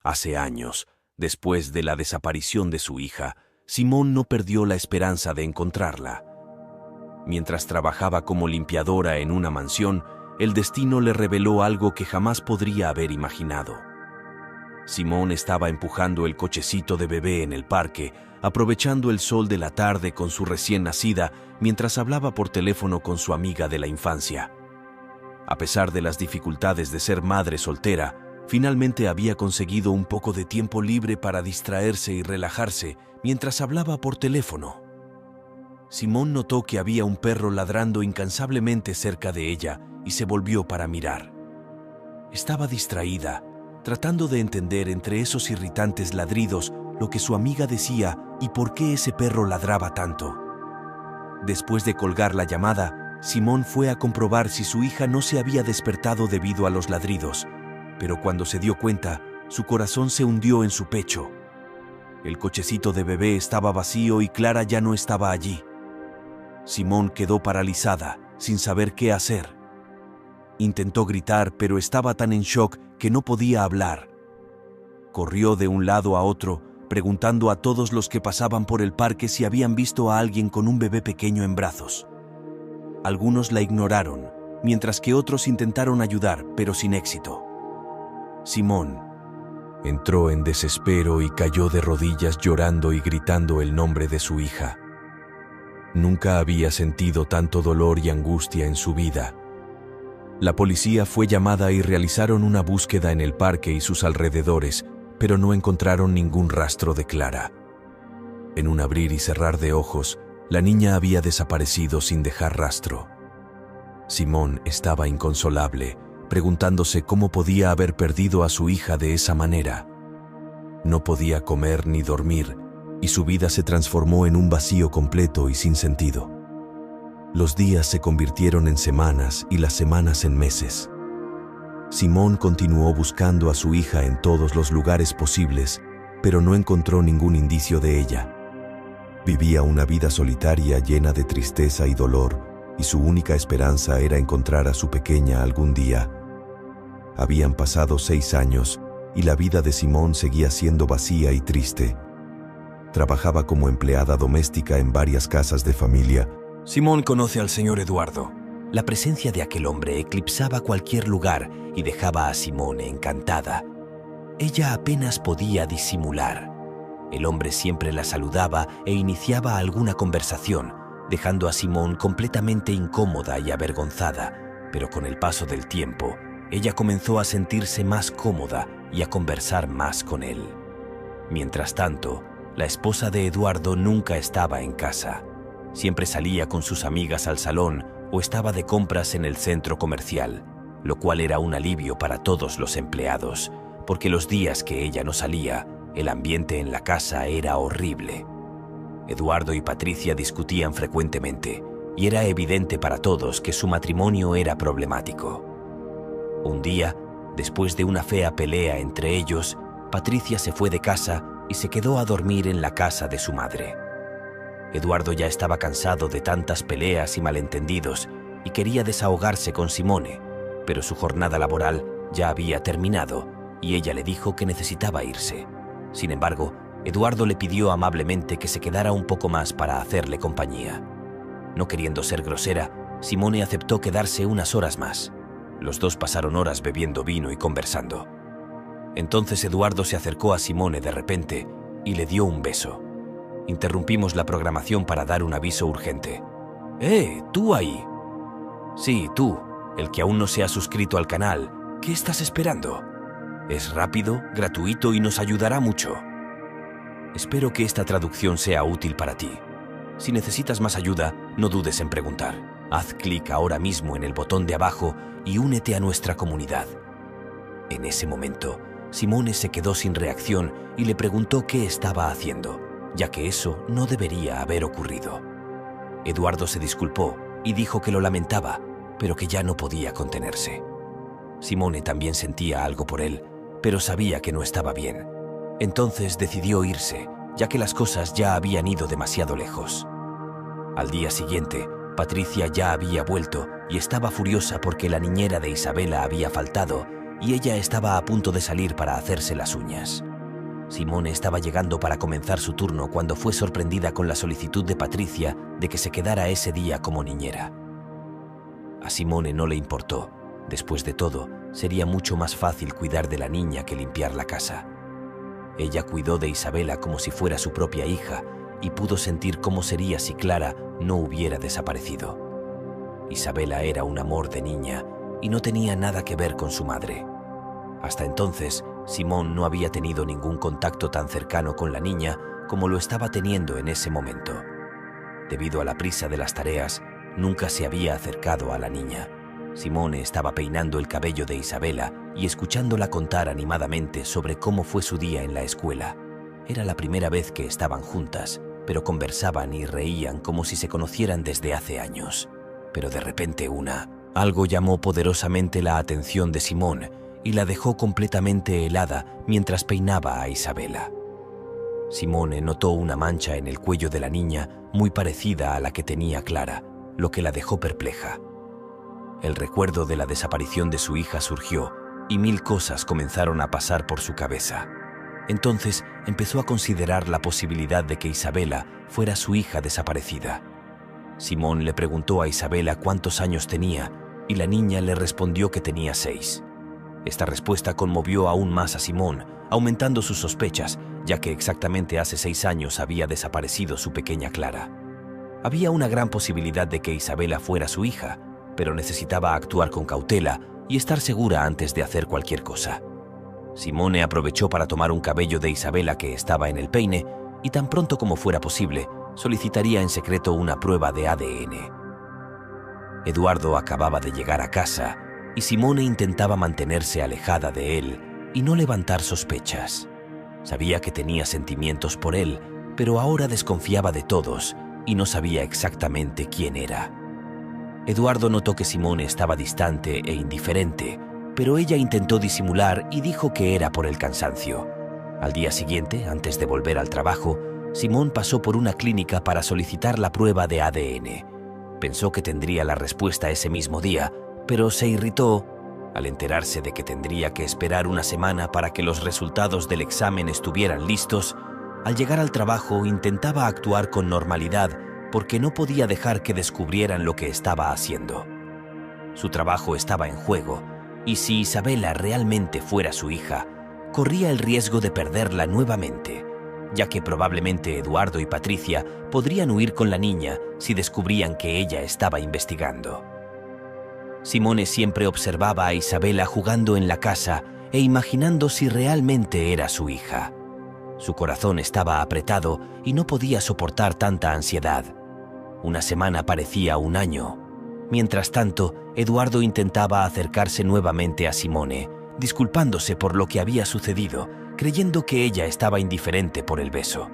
Hace años, después de la desaparición de su hija, Simone no perdió la esperanza de encontrarla. Mientras trabajaba como limpiadora en una mansión, el destino le reveló algo que jamás podría haber imaginado. Simone estaba empujando el cochecito de bebé en el parque, aprovechando el sol de la tarde con su recién nacida, mientras hablaba por teléfono con su amiga de la infancia. A pesar de las dificultades de ser madre soltera, finalmente había conseguido un poco de tiempo libre para distraerse y relajarse mientras hablaba por teléfono. Simone notó que había un perro ladrando incansablemente cerca de ella y se volvió para mirar. Estaba distraída, tratando de entender entre esos irritantes ladridos lo que su amiga decía y por qué ese perro ladraba tanto. Después de colgar la llamada, Simone fue a comprobar si su hija no se había despertado debido a los ladridos, pero cuando se dio cuenta, su corazón se hundió en su pecho. El cochecito de bebé estaba vacío y Clara ya no estaba allí. Simone quedó paralizada, sin saber qué hacer. Intentó gritar, pero estaba tan en shock que no podía hablar. Corrió de un lado a otro, preguntando a todos los que pasaban por el parque si habían visto a alguien con un bebé pequeño en brazos. Algunos la ignoraron, mientras que otros intentaron ayudar, pero sin éxito. Simone entró en desespero y cayó de rodillas llorando y gritando el nombre de su hija. Nunca había sentido tanto dolor y angustia en su vida. La policía fue llamada y realizaron una búsqueda en el parque y sus alrededores, pero no encontraron ningún rastro de Clara. En un abrir y cerrar de ojos, la niña había desaparecido sin dejar rastro. Simone estaba inconsolable, preguntándose cómo podía haber perdido a su hija de esa manera. No podía comer ni dormir, y su vida se transformó en un vacío completo y sin sentido. Los días se convirtieron en semanas y las semanas en meses. Simone continuó buscando a su hija en todos los lugares posibles, pero no encontró ningún indicio de ella. Vivía una vida solitaria llena de tristeza y dolor, y su única esperanza era encontrar a su pequeña algún día. Habían pasado 6 años, y la vida de Simone seguía siendo vacía y triste. Trabajaba como empleada doméstica en varias casas de familia. Simone conoce al señor Eduardo. La presencia de aquel hombre eclipsaba cualquier lugar y dejaba a Simone encantada. Ella apenas podía disimular. El hombre siempre la saludaba e iniciaba alguna conversación, dejando a Simone completamente incómoda y avergonzada, pero con el paso del tiempo, ella comenzó a sentirse más cómoda y a conversar más con él. Mientras tanto, la esposa de Eduardo nunca estaba en casa. Siempre salía con sus amigas al salón o estaba de compras en el centro comercial, lo cual era un alivio para todos los empleados, porque los días que ella no salía, el ambiente en la casa era horrible. Eduardo y Patricia discutían frecuentemente, y era evidente para todos que su matrimonio era problemático. Un día, después de una fea pelea entre ellos, Patricia se fue de casa y se quedó a dormir en la casa de su madre. Eduardo ya estaba cansado de tantas peleas y malentendidos y quería desahogarse con Simone, pero su jornada laboral ya había terminado y ella le dijo que necesitaba irse. Sin embargo, Eduardo le pidió amablemente que se quedara un poco más para hacerle compañía. No queriendo ser grosera, Simone aceptó quedarse unas horas más. Los dos pasaron horas bebiendo vino y conversando. Entonces Eduardo se acercó a Simone de repente y le dio un beso. Interrumpimos la programación para dar un aviso urgente. ¡Tú ahí! Sí, tú, el que aún no se ha suscrito al canal. ¿Qué estás esperando? Es rápido, gratuito y nos ayudará mucho. Espero que esta traducción sea útil para ti. Si necesitas más ayuda, no dudes en preguntar. Haz clic ahora mismo en el botón de abajo y únete a nuestra comunidad. En ese momento, Simone se quedó sin reacción y le preguntó qué estaba haciendo, ya que eso no debería haber ocurrido. Eduardo se disculpó y dijo que lo lamentaba, pero que ya no podía contenerse. Simone también sentía algo por él, pero sabía que no estaba bien. Entonces decidió irse, ya que las cosas ya habían ido demasiado lejos. Al día siguiente, Patricia ya había vuelto y estaba furiosa porque la niñera de Isabela había faltado y ella estaba a punto de salir para hacerse las uñas. Simone estaba llegando para comenzar su turno cuando fue sorprendida con la solicitud de Patricia de que se quedara ese día como niñera. A Simone no le importó. Después de todo, sería mucho más fácil cuidar de la niña que limpiar la casa. Ella cuidó de Isabela como si fuera su propia hija y pudo sentir cómo sería si Clara no hubiera desaparecido. Isabela era un amor de niña y no tenía nada que ver con su madre. Hasta entonces, Simone no había tenido ningún contacto tan cercano con la niña como lo estaba teniendo en ese momento. Debido a la prisa de las tareas, nunca se había acercado a la niña. Simone estaba peinando el cabello de Isabela y escuchándola contar animadamente sobre cómo fue su día en la escuela. Era la primera vez que estaban juntas, pero conversaban y reían como si se conocieran desde hace años. Pero de repente algo llamó poderosamente la atención de Simone y la dejó completamente helada mientras peinaba a Isabela. Simone notó una mancha en el cuello de la niña muy parecida a la que tenía Clara, lo que la dejó perpleja. El recuerdo de la desaparición de su hija surgió y 1000 cosas comenzaron a pasar por su cabeza. Entonces empezó a considerar la posibilidad de que Isabela fuera su hija desaparecida. Simone le preguntó a Isabela cuántos años tenía y la niña le respondió que tenía 6. Esta respuesta conmovió aún más a Simone, aumentando sus sospechas, ya que exactamente hace 6 años había desaparecido su pequeña Clara. Había una gran posibilidad de que Isabela fuera su hija, pero necesitaba actuar con cautela y estar segura antes de hacer cualquier cosa. Simone aprovechó para tomar un cabello de Isabela que estaba en el peine y tan pronto como fuera posible, solicitaría en secreto una prueba de ADN. Eduardo acababa de llegar a casa y Simone intentaba mantenerse alejada de él y no levantar sospechas. Sabía que tenía sentimientos por él, pero ahora desconfiaba de todos y no sabía exactamente quién era. Eduardo notó que Simone estaba distante e indiferente, pero ella intentó disimular y dijo que era por el cansancio. Al día siguiente, antes de volver al trabajo, Simone pasó por una clínica para solicitar la prueba de ADN. Pensó que tendría la respuesta ese mismo día, pero se irritó al enterarse de que tendría que esperar una semana para que los resultados del examen estuvieran listos. Al llegar al trabajo intentaba actuar con normalidad porque no podía dejar que descubrieran lo que estaba haciendo. Su trabajo estaba en juego, y si Isabela realmente fuera su hija, corría el riesgo de perderla nuevamente, ya que probablemente Eduardo y Patricia podrían huir con la niña si descubrían que ella estaba investigando. Simone siempre observaba a Isabela jugando en la casa e imaginando si realmente era su hija. Su corazón estaba apretado y no podía soportar tanta ansiedad. Una semana parecía un año. Mientras tanto, Eduardo intentaba acercarse nuevamente a Simone, disculpándose por lo que había sucedido, creyendo que ella estaba indiferente por el beso.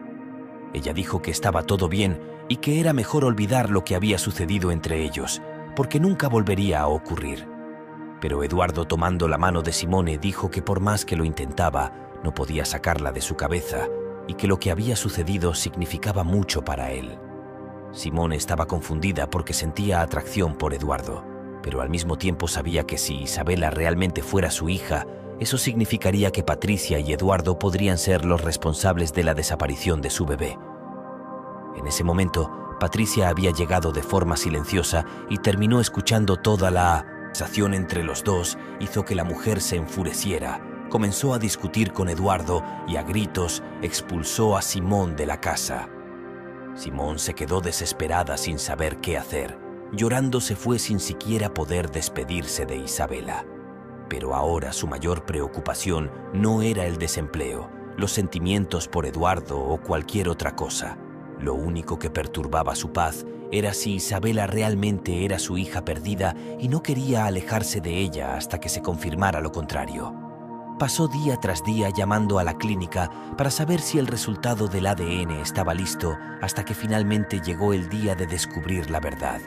Ella dijo que estaba todo bien y que era mejor olvidar lo que había sucedido entre ellos, porque nunca volvería a ocurrir. Pero Eduardo, tomando la mano de Simone, dijo que por más que lo intentaba, no podía sacarla de su cabeza y que lo que había sucedido significaba mucho para él. Simone estaba confundida porque sentía atracción por Eduardo, pero al mismo tiempo sabía que si Isabela realmente fuera su hija, eso significaría que Patricia y Eduardo podrían ser los responsables de la desaparición de su bebé. En ese momento, Patricia había llegado de forma silenciosa y terminó escuchando toda la conversación entre los dos. Hizo que la mujer se enfureciera, comenzó a discutir con Eduardo y a gritos expulsó a Simone de la casa. Simone se quedó desesperada sin saber qué hacer. Llorando se fue sin siquiera poder despedirse de Isabela. Pero ahora su mayor preocupación no era el desempleo, los sentimientos por Eduardo o cualquier otra cosa. Lo único que perturbaba su paz era si Isabela realmente era su hija perdida y no quería alejarse de ella hasta que se confirmara lo contrario. Pasó día tras día llamando a la clínica para saber si el resultado del ADN estaba listo hasta que finalmente llegó el día de descubrir la verdad.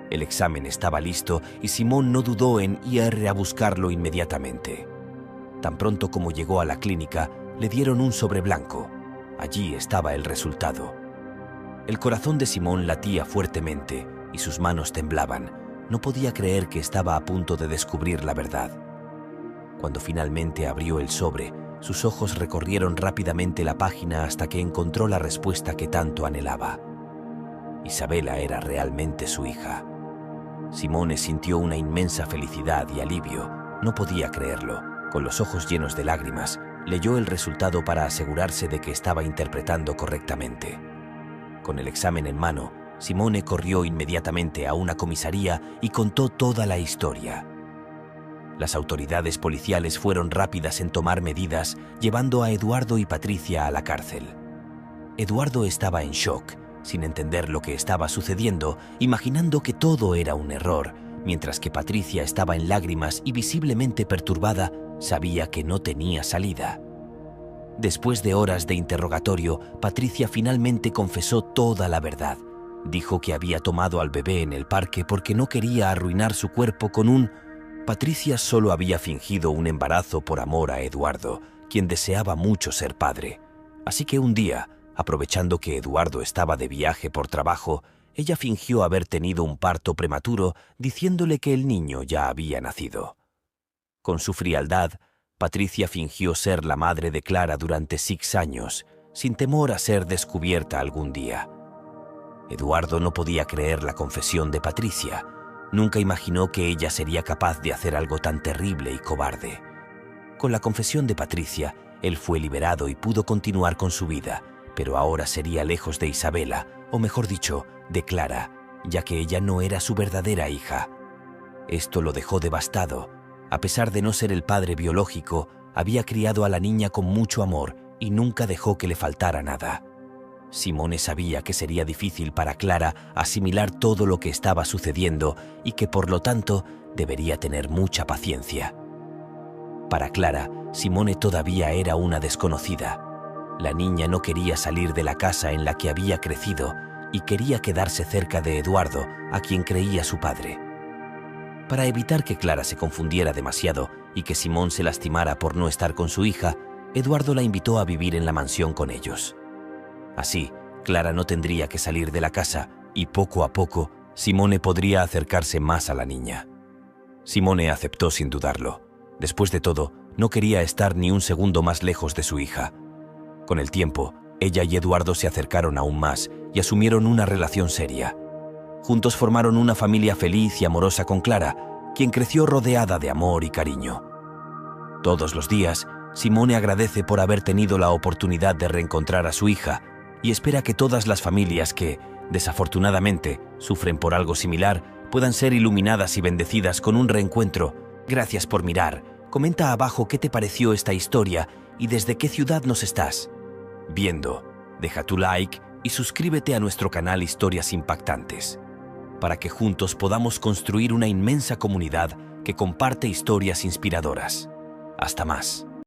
El examen estaba listo y Simone no dudó en ir a buscarlo inmediatamente. Tan pronto como llegó a la clínica, le dieron un sobre blanco. Allí estaba el resultado. El corazón de Simone latía fuertemente y sus manos temblaban. No podía creer que estaba a punto de descubrir la verdad. Cuando finalmente abrió el sobre, sus ojos recorrieron rápidamente la página hasta que encontró la respuesta que tanto anhelaba. Isabela era realmente su hija. Simone sintió una inmensa felicidad y alivio. No podía creerlo. Con los ojos llenos de lágrimas, leyó el resultado para asegurarse de que estaba interpretando correctamente. Con el examen en mano, Simone corrió inmediatamente a una comisaría y contó toda la historia. Las autoridades policiales fueron rápidas en tomar medidas, llevando a Eduardo y Patricia a la cárcel. Eduardo estaba en shock, sin entender lo que estaba sucediendo, imaginando que todo era un error, mientras que Patricia estaba en lágrimas y visiblemente perturbada, sabía que no tenía salida. Después de horas de interrogatorio, Patricia finalmente confesó toda la verdad. Dijo que había tomado al bebé en el parque porque no quería arruinar su cuerpo con un... Patricia solo había fingido un embarazo por amor a Eduardo, quien deseaba mucho ser padre. Así que un día, aprovechando que Eduardo estaba de viaje por trabajo, ella fingió haber tenido un parto prematuro, diciéndole que el niño ya había nacido. Con su frialdad, Patricia fingió ser la madre de Clara durante 6 años, sin temor a ser descubierta algún día. Eduardo no podía creer la confesión de Patricia. Nunca imaginó que ella sería capaz de hacer algo tan terrible y cobarde. Con la confesión de Patricia, él fue liberado y pudo continuar con su vida, pero ahora sería lejos de Isabela, o mejor dicho, de Clara, ya que ella no era su verdadera hija. Esto lo dejó devastado. A pesar de no ser el padre biológico, había criado a la niña con mucho amor y nunca dejó que le faltara nada. Simone sabía que sería difícil para Clara asimilar todo lo que estaba sucediendo y que, por lo tanto, debería tener mucha paciencia. Para Clara, Simone todavía era una desconocida. La niña no quería salir de la casa en la que había crecido y quería quedarse cerca de Eduardo, a quien creía su padre. Para evitar que Clara se confundiera demasiado y que Simone se lastimara por no estar con su hija, Eduardo la invitó a vivir en la mansión con ellos. Así, Clara no tendría que salir de la casa y poco a poco Simone podría acercarse más a la niña. Simone aceptó sin dudarlo. Después de todo, no quería estar ni un segundo más lejos de su hija. Con el tiempo, ella y Eduardo se acercaron aún más y asumieron una relación seria. Juntos formaron una familia feliz y amorosa con Clara, quien creció rodeada de amor y cariño. Todos los días, Simone agradece por haber tenido la oportunidad de reencontrar a su hija y espera que todas las familias que, desafortunadamente, sufren por algo similar puedan ser iluminadas y bendecidas con un reencuentro. Gracias por mirar. Comenta abajo qué te pareció esta historia y desde qué ciudad nos estás viendo. Deja tu like y suscríbete a nuestro canal Historias Impactantes, para que juntos podamos construir una inmensa comunidad que comparte historias inspiradoras. Hasta más.